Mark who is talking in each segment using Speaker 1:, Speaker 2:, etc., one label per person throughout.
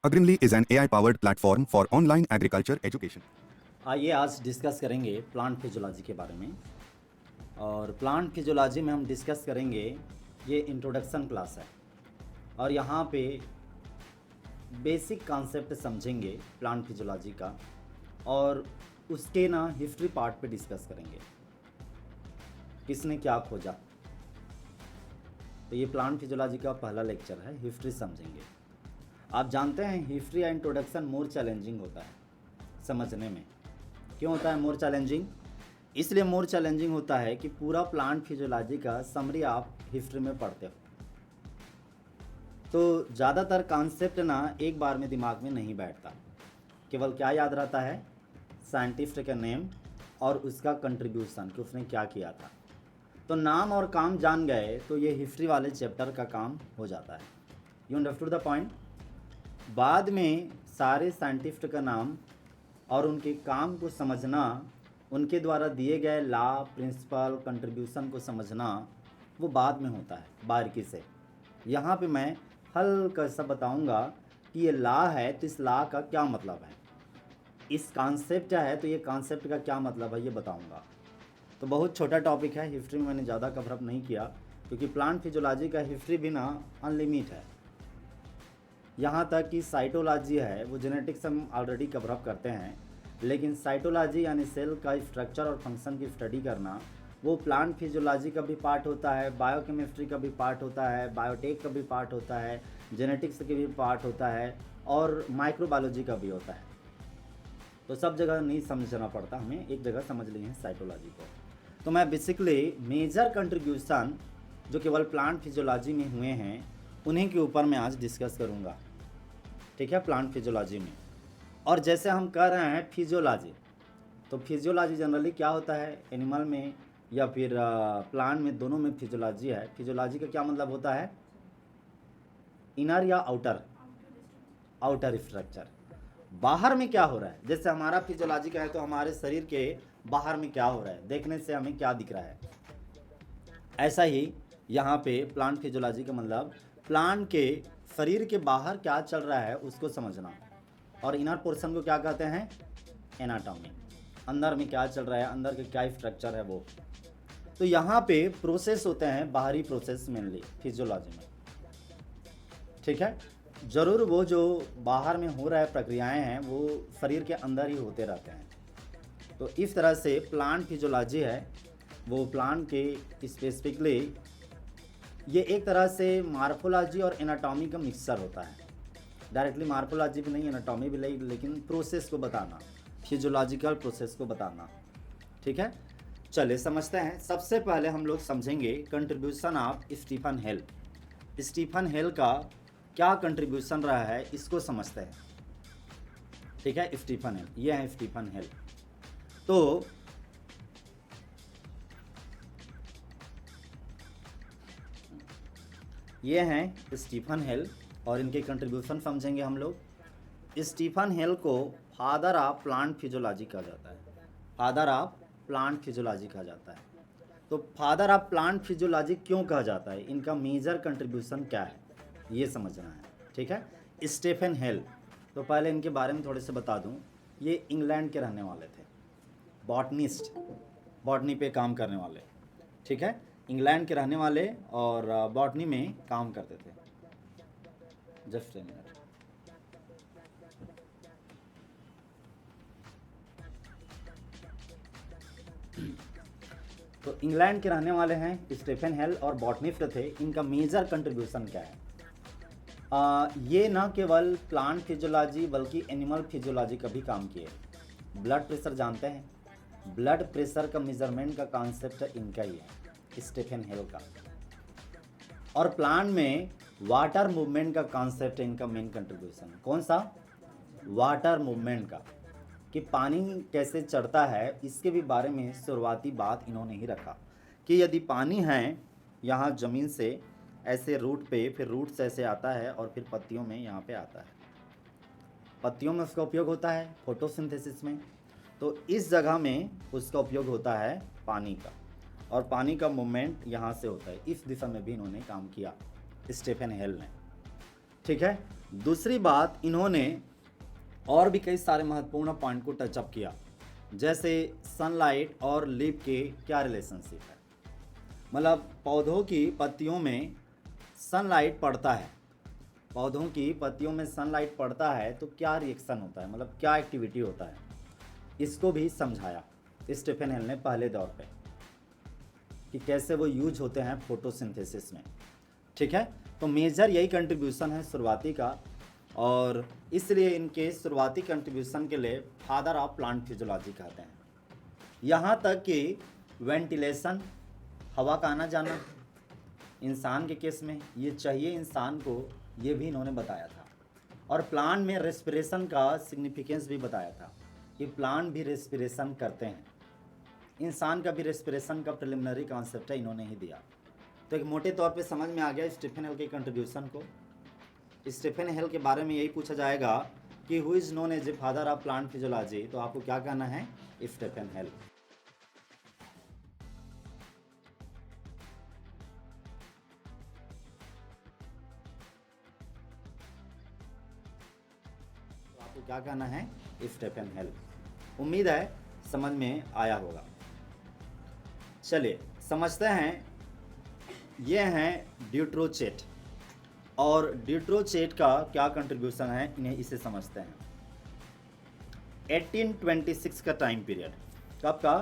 Speaker 1: Agrimly is an AI-powered platform for online agriculture education.
Speaker 2: आइए आज discuss करेंगे plant physiology के बारे में। और प्लांट फिजियोलॉजी में हम डिस्कस करेंगे, ये इंट्रोडक्शन क्लास है और यहाँ पे बेसिक कॉन्सेप्ट समझेंगे प्लांट फिजियोलॉजी का और उसके ना हिस्ट्री पार्ट पे डिस्कस करेंगे, किसने क्या खोजा। तो ये प्लांट फिजियोलॉजी का पहला लेक्चर है, हिस्ट्री समझेंगे। आप जानते हैं हिस्ट्री या इंट्रोडक्शन मोर चैलेंजिंग होता है समझने में। क्यों होता है मोर चैलेंजिंग? इसलिए मोर चैलेंजिंग होता है कि पूरा प्लांट फिजियोलॉजी का समरी आप हिस्ट्री में पढ़ते हो, तो ज़्यादातर कॉन्सेप्ट ना एक बार में दिमाग में नहीं बैठता। केवल क्या याद रहता है? साइंटिस्ट का नेम और उसका कंट्रीब्यूशन कि उसने क्या किया था। तो नाम और काम जान गए तो ये हिस्ट्री वाले चैप्टर का काम हो जाता है। You understood the point? बाद में सारे साइंटिस्ट का नाम और उनके काम को समझना, उनके द्वारा दिए गए लॉ, प्रिंसिपल, कंट्रीब्यूशन को समझना, वो बाद में होता है बारीकी से। यहाँ पे मैं हल्का सा बताऊँगा कि ये लॉ है तो इस लॉ का क्या मतलब है, इस कॉन्सेप्ट है तो ये कॉन्सेप्ट का क्या मतलब है, ये बताऊँगा। तो बहुत छोटा टॉपिक है, हिस्ट्री में मैंने ज़्यादा कवरअप नहीं किया क्योंकि प्लांट फिजियोलॉजी का हिस्ट्री भी ना अनलिमिट है। यहाँ तक कि साइटोलॉजी है, वो जेनेटिक्स हम ऑलरेडी कवरअप करते हैं, लेकिन साइटोलॉजी यानी सेल का स्ट्रक्चर और फंक्शन की स्टडी करना वो प्लांट फिजियोलॉजी का भी पार्ट होता है, बायोकेमिस्ट्री का भी पार्ट होता है, बायोटेक का भी पार्ट होता है, जेनेटिक्स का भी पार्ट होता है और माइक्रोबायोलॉजी का भी होता है। तो सब जगह नहीं समझना पड़ता, हमें एक जगह समझ ली है साइटोलॉजी को। तो मैं बेसिकली मेजर कंट्रीब्यूशन जो केवल प्लांट फिजियोलॉजी में हुए हैं उन्हीं के ऊपर मैं आज डिस्कस करूँगा, ठीक है, प्लांट फिजियोलॉजी में। और जैसे हम कर रहे हैं फिजियोलॉजी, तो फिजियोलॉजी जनरली क्या होता है, एनिमल में या फिर प्लांट में, दोनों में फिजियोलॉजी है। फिजियोलॉजी का क्या मतलब होता है? इनर या आउटर? Outer structure. बाहर में क्या हो रहा है, जैसे हमारा फिजियोलॉजी का है तो हमारे शरीर के बाहर में क्या हो रहा है, देखने से हमें क्या दिख रहा है। ऐसा ही यहाँ पे प्लांट फिजियोलॉजी का मतलब प्लांट के शरीर के बाहर क्या चल रहा है उसको समझना। और इनर पोर्शन को क्या कहते हैं? एनाटॉमी। अंदर में क्या चल रहा है, अंदर के क्या स्ट्रक्चर है वो। तो यहाँ पे प्रोसेस होते हैं, बाहरी प्रोसेस मेनली फिजियोलॉजी में, ठीक है। ज़रूर वो जो बाहर में हो रहा है प्रक्रियाएं हैं वो शरीर के अंदर ही होते रहते हैं। तो इस तरह से प्लांट फिजियोलॉजी है वो प्लांट के स्पेसिफिकली ये एक तरह से मार्फोलॉजी और एनाटॉमी का मिक्सचर होता है। डायरेक्टली मार्फोलॉजी भी नहीं, एनाटॉमी भी नहीं, लेकिन प्रोसेस को बताना, फिजियोलॉजिकल प्रोसेस को बताना, ठीक है। चलिए समझते हैं। सबसे पहले हम लोग समझेंगे contribution of Stephen Hale. Stephen Hale का क्या कंट्रीब्यूशन रहा है इसको समझते हैं, ठीक है। स्टीफन हेल, ये है स्टीफन हेल। तो ये हैं स्टीफन हेल और इनके कंट्रीब्यूशन समझेंगे हम लोग। स्टीफन हेल को फादर ऑफ प्लांट फिजियोलॉजी कहा जाता है, फादर ऑफ प्लांट फिजियोलॉजी कहा जाता है। तो फादर ऑफ प्लांट फिजियोलॉजी क्यों कहा जाता है, इनका मेजर कंट्रीब्यूशन क्या है, ये समझना है, ठीक है। स्टीफन हेल, तो पहले इनके बारे में थोड़े से बता दूं। ये इंग्लैंड के रहने वाले थे, बॉटनिस्ट, बॉटनी पे काम करने वाले, ठीक है। इंग्लैंड के रहने वाले और बॉटनी में काम करते थे। Just a minute. तो इंग्लैंड के रहने वाले हैं स्टीफन हेल और बॉटनिस्ट थे। इनका मेजर कंट्रीब्यूशन क्या है? ये ना केवल प्लांट फिजियोलॉजी बल्कि एनिमल फिजियोलॉजी का भी काम किए। ब्लड प्रेशर जानते हैं, ब्लड प्रेशर का मेजरमेंट का कॉन्सेप्ट इनका ही है, स्टीफन हेल का। और प्लांट में वाटर मूवमेंट का कॉन्सेप्ट है इनका मेन कंट्रीब्यूशन। कौन सा? वाटर मूवमेंट का, कि पानी कैसे चढ़ता है इसके भी बारे में शुरुआती बात इन्होंने ही रखा कि यदि पानी है यहाँ ज़मीन से ऐसे रूट पे, फिर रूट से ऐसे आता है और फिर पत्तियों में यहाँ पे आता है। पत्तियों में उसका उपयोग होता है फोटोसिंथेसिस में, तो इस जगह में उसका उपयोग होता है पानी का, और पानी का मूवमेंट यहाँ से होता है। इस दिशा में भी इन्होंने काम किया स्टीफन हेल ने। ठीक है। दूसरी बात, इन्होंने और भी कई सारे महत्वपूर्ण पॉइंट को टचअप किया, जैसे सनलाइट और लीफ के क्या रिलेशनशिप है। मतलब पौधों की पत्तियों में सनलाइट पड़ता है, पौधों की पत्तियों में सनलाइट पड़ता है तो क्या रिएक्शन होता है, मतलब क्या एक्टिविटी होता है, इसको भी समझाया स्टीफन हेल ने पहले दौर पे, कि कैसे वो यूज होते हैं फोटोसिंथेसिस में। ठीक है, तो मेजर यही कंट्रीब्यूशन है शुरुआती का, और इसलिए इनके शुरुआती कंट्रीब्यूशन के लिए फादर ऑफ प्लांट फिजियोलॉजी कहते हैं। यहाँ तक कि वेंटिलेशन, हवा का आना जाना इंसान के केस में ये चाहिए इंसान को, ये भी इन्होंने बताया था। और प्लांट में रेस्पिरेशन का सिग्निफिकेंस भी बताया था कि प्लांट भी रेस्पिरेशन करते हैं, इंसान का भी रेस्पिरेशन का प्रिलिमिनरी कॉन्सेप्ट है, इन्होंने ही दिया। तो एक मोटे तौर पे समझ में आ गया स्टीफन हेल के कंट्रीब्यूशन को। स्टीफन हेल के बारे में यही पूछा जाएगा कि who is known as a father of plant physiology, तो आपको क्या कहना है, स्टीफन हेल। आपको क्या कहना है, स्टीफन हेल। उम्मीद है समझ में आया होगा। चलिए समझते हैं, ये हैं ड्यूट्रोचेट, और ड्यूट्रोचेट का क्या कंट्रीब्यूशन है, इन्हें इसे समझते हैं। 1826 का टाइम पीरियड, कब का,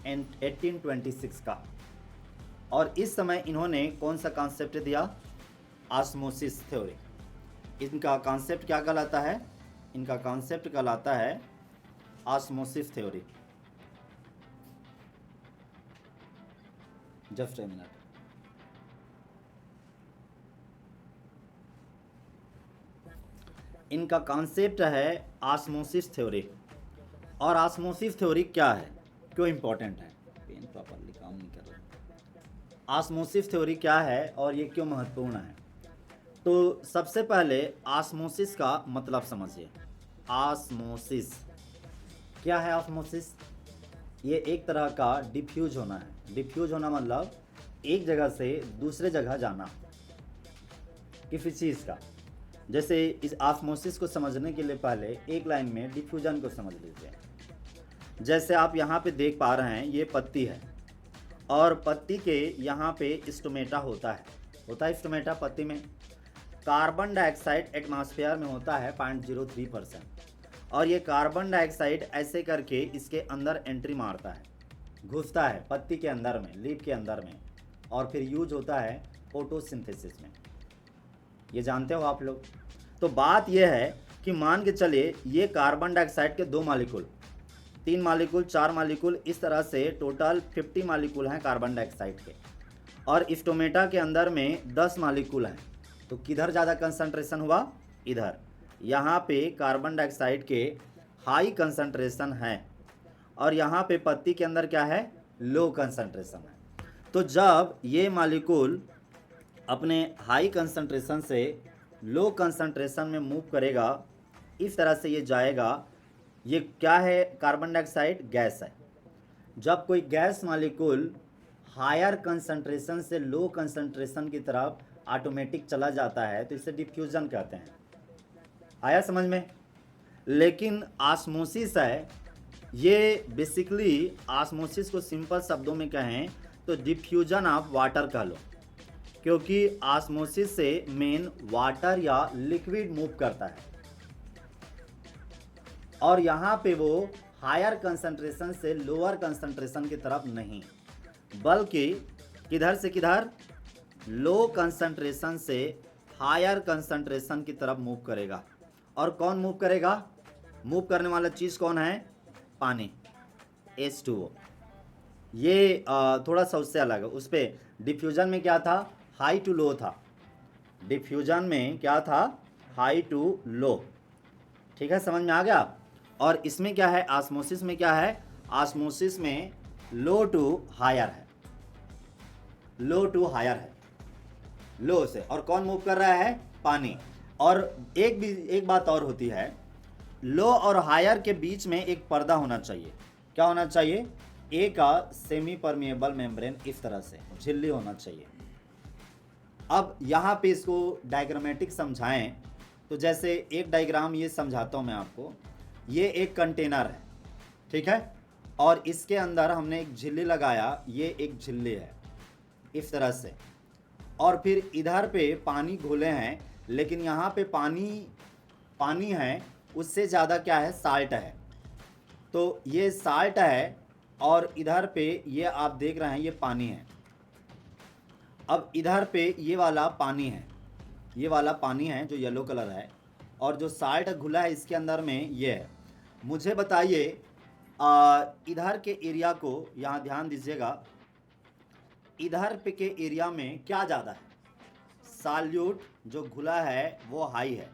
Speaker 2: 1826 का। और इस समय इन्होंने कौन सा कॉन्सेप्ट दिया, ऑस्मोसिस थ्योरी। इनका कॉन्सेप्ट क्या कहलाता है, इनका कॉन्सेप्ट कहलाता है osmosis theory. Just a minute. इनका कॉन्सेप्ट है ऑस्मोसिस थ्योरी। और ऑस्मोसिस थ्योरी क्या है, क्यों इंपॉर्टेंट है, पेन प्रॉपरली काम नहीं कर रहा। ऑस्मोसिस थ्योरी क्या है और ये क्यों महत्वपूर्ण है। तो सबसे पहले ऑस्मोसिस का मतलब समझिए। ऑस्मोसिस क्या है, ऑस्मोसिस ये एक तरह का डिफ्यूज होना है। डिफ्यूज होना मतलब एक जगह से दूसरे जगह जाना किसी चीज़ का। जैसे इस ऑस्मोसिस को समझने के लिए पहले एक लाइन में डिफ्यूजन को समझ लीजिए। जैसे आप यहाँ पे देख पा रहे हैं, ये पत्ती है और पत्ती के यहाँ पे स्टोमेटा होता है स्टोमेटा पत्ती में। कार्बन डाइऑक्साइड एटमॉस्फेयर में होता है 0.03%, और ये कार्बन डाइऑक्साइड ऐसे करके इसके अंदर एंट्री मारता है, घुसता है पत्ती के अंदर में, लीफ के अंदर में, और फिर यूज होता है फोटोसिंथेसिस में। ये जानते हो आप लोग। तो बात यह है कि मान के चलिए ये कार्बन डाइऑक्साइड के 2 मालिक्यूल, 3 मालिक्यूल, 4 मालिक्यूल, इस तरह से टोटल 50 मालिक्यूल हैं कार्बन डाइऑक्साइड के, और स्टोमेटा के अंदर में 10 मालिक्यूल हैं। तो किधर ज़्यादा कंसंट्रेशन हुआ, इधर। यहाँ पे कार्बन डाइऑक्साइड के हाई कंसंट्रेशन है और यहाँ पे पत्ती के अंदर क्या है, लो कंसंट्रेशन है। तो जब ये मालिक्यूल अपने हाई कंसंट्रेशन से लो कंसंट्रेशन में मूव करेगा, इस तरह से ये जाएगा। ये क्या है, कार्बन डाइऑक्साइड गैस है। जब कोई गैस मालिक्यूल हायर कंसंट्रेशन से लो कंसंट्रेशन की तरफ ऑटोमेटिक चला जाता है तो इसे डिफ्यूजन कहते हैं। आया समझ में। लेकिन ऑस्मोसिस है, ये बेसिकली ऑस्मोसिस को सिंपल शब्दों में कहें तो डिफ्यूजन ऑफ वाटर कह लो, क्योंकि ऑस्मोसिस से मेन वाटर या लिक्विड मूव करता है, और यहाँ पे वो हायर कंसंट्रेशन से लोअर कंसंट्रेशन की तरफ नहीं, बल्कि किधर से किधर, लो कंसंट्रेशन से हायर कंसंट्रेशन की तरफ मूव करेगा। और कौन मूव करेगा, मूव करने वाला चीज़ कौन है, पानी, H2O। ये थोड़ा सा उससे अलग है। उस पर डिफ्यूजन में क्या था, हाई टू लो था। डिफ्यूजन में क्या था, हाई टू लो। ठीक है, समझ में आ गया। और इसमें क्या है, ऑस्मोसिस में क्या है, ऑस्मोसिस में लो टू हायर है, लो टू हायर है, लो से। और कौन मूव कर रहा है, पानी। और एक बात और होती है, लो और हायर के बीच में एक पर्दा होना चाहिए। क्या होना चाहिए, एक का सेमी परमिएबल मेम्ब्रेन, इस तरह से झिल्ली होना चाहिए। अब यहाँ पे इसको डायग्रामेटिक समझाएं तो जैसे एक डायग्राम ये समझाता हूँ मैं आपको। ये एक कंटेनर है, ठीक है, और इसके अंदर हमने एक झिल्ली लगाया, ये एक झिल्ली है इस तरह से, और फिर इधर पे पानी घोले हैं, लेकिन यहाँ पे पानी है, उससे ज़्यादा क्या है, साल्ट है। तो ये साल्ट है और इधर पे ये आप देख रहे हैं ये पानी है। अब इधर पे ये वाला पानी है, ये वाला पानी है जो येलो कलर है, और जो साल्ट घुला है इसके अंदर में ये है। मुझे बताइए इधर के एरिया को, यहाँ ध्यान दीजिएगा, इधर पे के एरिया में क्या ज़्यादा है, साल्यूट जो घुला है वो हाई है,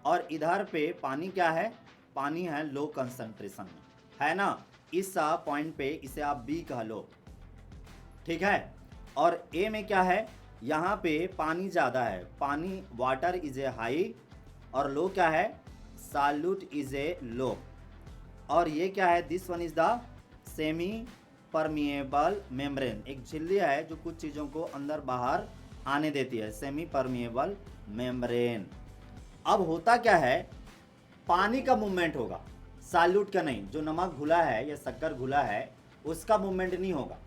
Speaker 2: और इधर पे पानी क्या है, पानी है लो कंसंट्रेशन में, है ना। इस पॉइंट पे इसे आप बी कह लो, ठीक है। और ए में क्या है, यहाँ पे पानी ज़्यादा है, पानी वाटर इज ए हाई, और लो क्या है, साल्यूट इज ए लो। और ये क्या है, this one is the semi permeable membrane, एक झिल्ली है जो कुछ चीज़ों को अंदर बाहर आने देती है, सेमी परमिएबल मेम्ब्रेन। अब होता क्या है, पानी का मूवमेंट होगा, साल्यूट का नहीं। जो नमक घुला है या शक्कर घुला है उसका मूवमेंट नहीं होगा।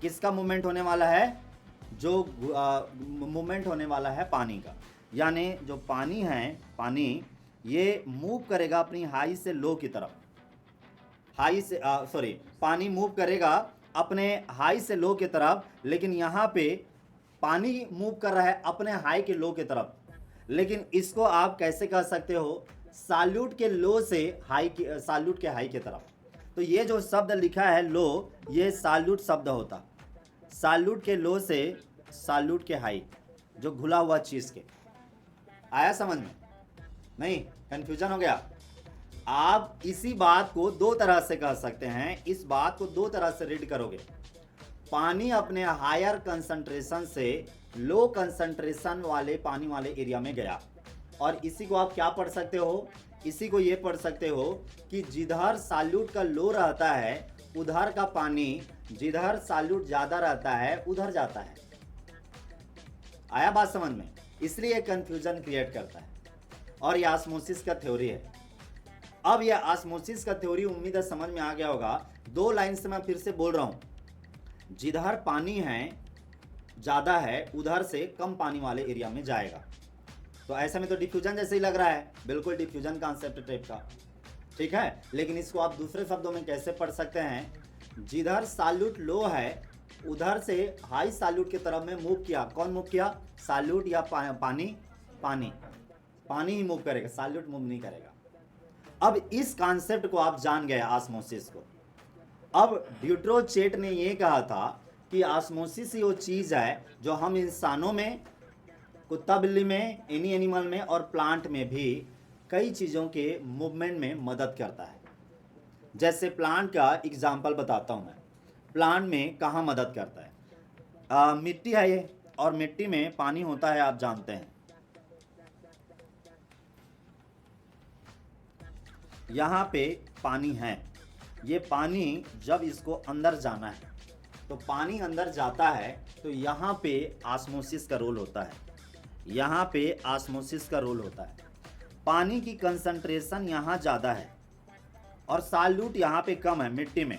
Speaker 2: किसका मूवमेंट होने वाला है, जो मूवमेंट होने वाला है पानी का। यानी जो पानी है, पानी ये मूव करेगा अपनी हाई से लो की तरफ, पानी मूव करेगा अपने हाई से लो की तरफ, लेकिन यहाँ पे पानी मूव कर रहा है अपने हाई के लो की तरफ। लेकिन इसको आप कैसे कह सकते हो, साल्यूट के लो से हाई के, साल्यूट के हाई की तरफ। तो ये जो शब्द लिखा है लो, ये साल्यूट शब्द होता, साल्यूट के लो से साल्यूट के हाई, जो घुला हुआ चीज़ के। आया समझ में? नहीं, कंफ्यूजन हो गया? आप इसी बात को दो तरह से कह सकते हैं, इस बात को दो तरह से रीड करोगे। पानी अपने हायर कंसंट्रेशन से लो कंसंट्रेशन वाले पानी वाले एरिया में गया, और इसी को आप क्या पढ़ सकते हो, इसी को ये पढ़ सकते हो कि जिधर साल्यूट का लो रहता है उधर का पानी, जिधर साल्यूट ज़्यादा रहता है उधर जाता है। आया बात समझ में? इसलिए कंफ्यूजन क्रिएट करता है, और ये ऑस्मोसिस का थ्योरी है। अब ये ऑस्मोसिस का थ्योरी उम्मीद है समझ में आ गया होगा। दो लाइन से मैं फिर से बोल रहा हूँ, जिधर पानी है ज़्यादा है उधर से कम पानी वाले एरिया में जाएगा। तो ऐसे में तो डिफ्यूजन जैसे ही लग रहा है, बिल्कुल डिफ्यूजन कॉन्सेप्ट टाइप का, ठीक है। लेकिन इसको आप दूसरे शब्दों में कैसे पढ़ सकते हैं, जिधर साल्यूट लो है उधर से हाई साल्यूट की तरफ में मूव किया। कौन मूव किया, साल्यूट या पानी ही मूव करेगा, साल्यूट मूव नहीं करेगा। अब इस कॉन्सेप्ट को आप जान गए, ऑस्मोसिस को। अब ड्यूट्रोचेट ने ये कहा था कि ऑस्मोसिस ही वो चीज़ है जो हम इंसानों में, कुत्ता बिल्ली में, एनी एनिमल में और प्लांट में भी कई चीज़ों के मूवमेंट में मदद करता है। जैसे प्लांट का एग्जांपल बताता हूँ मैं, प्लांट में कहाँ मदद करता है। मिट्टी है ये, और मिट्टी में पानी होता है, आप जानते हैं। यहाँ पे पानी है, ये पानी जब इसको अंदर जाना है तो पानी अंदर जाता है, तो यहाँ पे ऑस्मोसिस का रोल होता है, यहाँ पे ऑस्मोसिस का रोल होता है। पानी की कंसंट्रेशन यहाँ ज़्यादा है और साल्यूट यहाँ पे कम है मिट्टी में,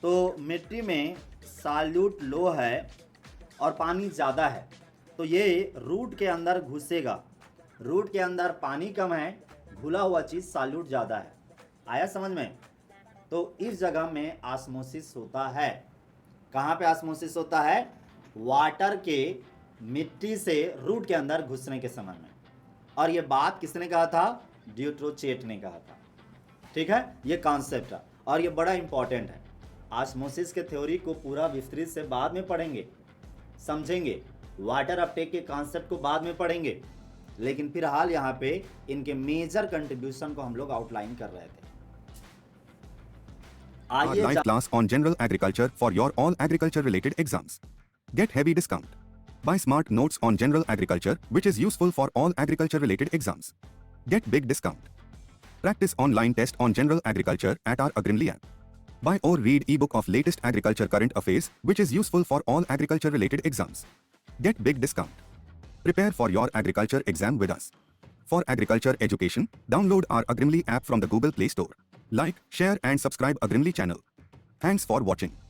Speaker 2: तो मिट्टी में साल्यूट लो है और पानी ज़्यादा है, तो ये रूट के अंदर घुसेगा। रूट के अंदर पानी कम है, घुला हुआ चीज़ साल्यूट ज़्यादा है। आया समझ में? तो इस जगह में ऑस्मोसिस होता है। कहाँ पे ऑस्मोसिस होता है? वाटर के मिट्टी से रूट के अंदर घुसने के समय में। और ये बात किसने कहा था? ड्यूट्रोचेट ने कहा था। ठीक है, ये कॉन्सेप्ट है और ये बड़ा इंपॉर्टेंट है। ऑस्मोसिस के थ्योरी को पूरा विस्तृत से बाद में पढ़ेंगे, समझेंगे, वाटर अपटेक के कॉन्सेप्ट को बाद में पढ़ेंगे, लेकिन फिलहाल यहाँ पे इनके मेजर कंट्रीब्यूशन को हम लोग आउटलाइन कर रहे थे।
Speaker 1: Our live class on general agriculture for your all agriculture related exams. Get heavy discount. Buy smart notes on general agriculture which is useful for all agriculture related exams. Get big discount. Practice online test on general agriculture at our Agrinly app. Buy or read ebook of latest agriculture current affairs which is useful for all agriculture related exams. Get big discount. Prepare for your agriculture exam with us. For agriculture education, download our Agrimly app from the Google Play Store. Like, share and subscribe Agrimly channel. Thanks for watching.